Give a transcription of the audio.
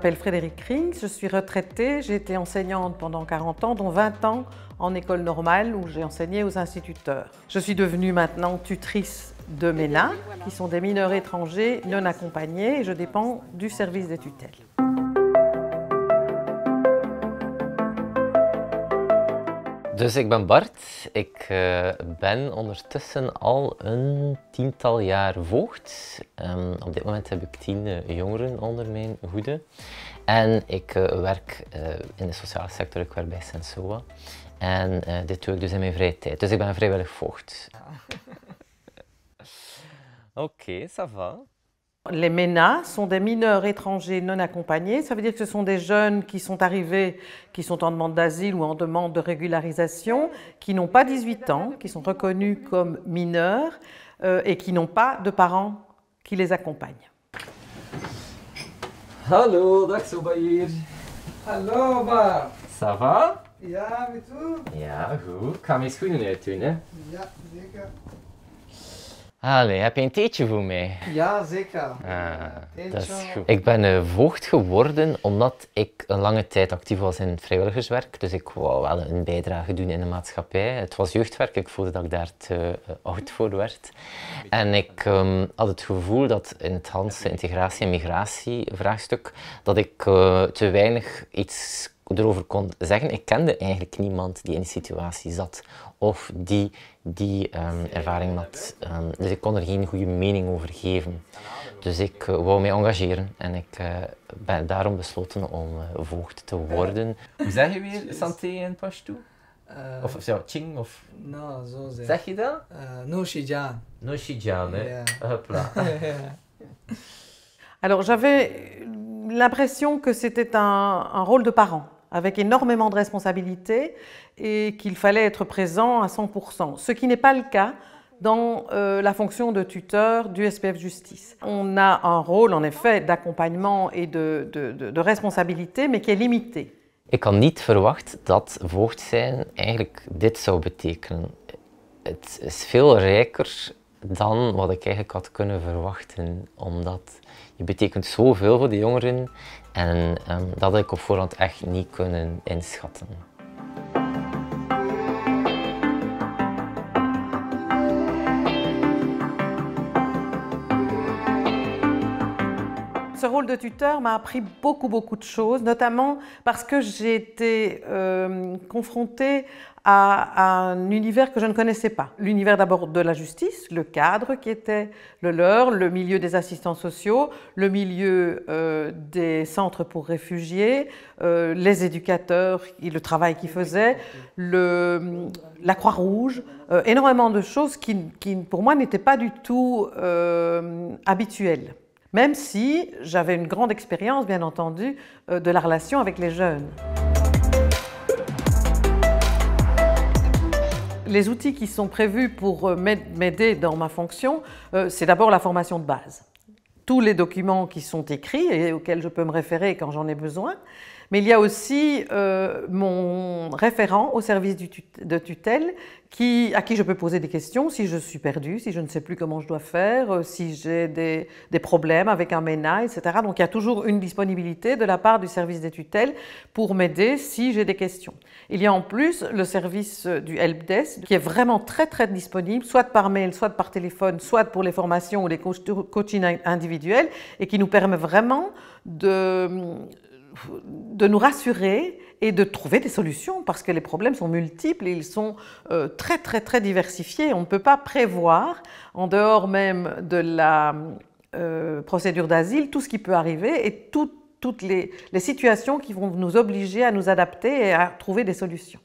m'appelle Frédérique Krings, je suis retraitée, j'ai été enseignante pendant 40 ans, dont 20 ans en école normale où j'ai enseigné aux instituteurs. Je suis devenue maintenant tutrice de MENA, qui sont des mineurs étrangers non accompagnés, et je dépends du service des tutelles. Dus ik ben Bart, ik ben ondertussen al een 10-tal jaar voogd. Op dit moment heb ik 10 jongeren onder mijn hoede. En ik werk in de sociale sector, ik werk bij Sensoa. En dit doe ik dus in mijn vrije tijd. Dus ik ben vrijwillig voogd. Oké, ça va. Les MENA sont des mineurs étrangers non accompagnés. Ça veut dire que ce sont des jeunes qui sont arrivés, qui sont en demande d'asile ou en demande de régularisation, qui n'ont pas 18 ans, qui sont reconnus comme mineurs et qui n'ont pas de parents qui les accompagnent. Hallo, dag Sobaïr. Hallo Bart. Ça va? Ja, met u? Ja, goed. Ik ga mijn schoenen uitdoen, hè. Ja, zeker. Allee, heb je een theetje voor mij? Ja, zeker. Dat is goed. Ik ben voogd geworden omdat ik een lange tijd actief was in vrijwilligerswerk. Dus ik wou wel een bijdrage doen in de maatschappij. Het was jeugdwerk, ik voelde dat ik daar te oud voor werd. En ik had het gevoel dat in het Hanse integratie- en migratievraagstuk dat ik te weinig iets erover kon zeggen. Ik kende eigenlijk niemand die in die situatie zat of die ervaring had. Dus ik kon er geen goede mening over geven. Dus ik wou mij engageren en ik ben daarom besloten om voogd te worden. Hoe zeg je weer santé in Pashto? Of zo, ching of... Nou, zo zeg. Zeg je dat? Noshijan. Noshijan, hè? Ja. Hopla. Alors j'avais l'impression que c'était un rôle de parent, avec énormément de responsabilités et qu'il fallait être présent à 100%, ce qui n'est pas le cas dans la fonction de tuteur du SPF Justice. On a un rôle en effet d'accompagnement et de responsabilité, mais qui est limité. Ik had niet verwacht dat voogd zijn eigenlijk dit zou betekenen. Het is veel rijker dan wat ik eigenlijk had kunnen verwachten, omdat je betekent zoveel voor de jongeren en dat had ik op voorhand echt niet kunnen inschatten. Ce rôle de tuteur m'a appris beaucoup de choses, notamment parce que j'ai été confrontée à un univers que je ne connaissais pas. L'univers d'abord de la justice, le cadre qui était le leur, le milieu des assistants sociaux, le milieu des centres pour réfugiés, les éducateurs, le travail qu'ils faisaient, la Croix-Rouge, énormément de choses qui pour moi n'étaient pas du tout habituelles. Même si j'avais une grande expérience, bien entendu, de la relation avec les jeunes. Les outils qui sont prévus pour m'aider dans ma fonction, c'est d'abord la formation de base. Tous les documents qui sont écrits et auxquels je peux me référer quand j'en ai besoin, mais il y a aussi mon référent au service de tutelle à qui je peux poser des questions si je suis perdue, si je ne sais plus comment je dois faire, si j'ai des problèmes avec un MENA, etc. Donc il y a toujours une disponibilité de la part du service des tutelles pour m'aider si j'ai des questions. Il y a en plus le service du helpdesk qui est vraiment très disponible, soit par mail, soit par téléphone, soit pour les formations ou les coachings individuels et qui nous permet vraiment de nous rassurer et de trouver des solutions parce que les problèmes sont multiples et ils sont très diversifiés. On ne peut pas prévoir, en dehors même de la procédure d'asile, tout ce qui peut arriver et toutes les situations qui vont nous obliger à nous adapter et à trouver des solutions.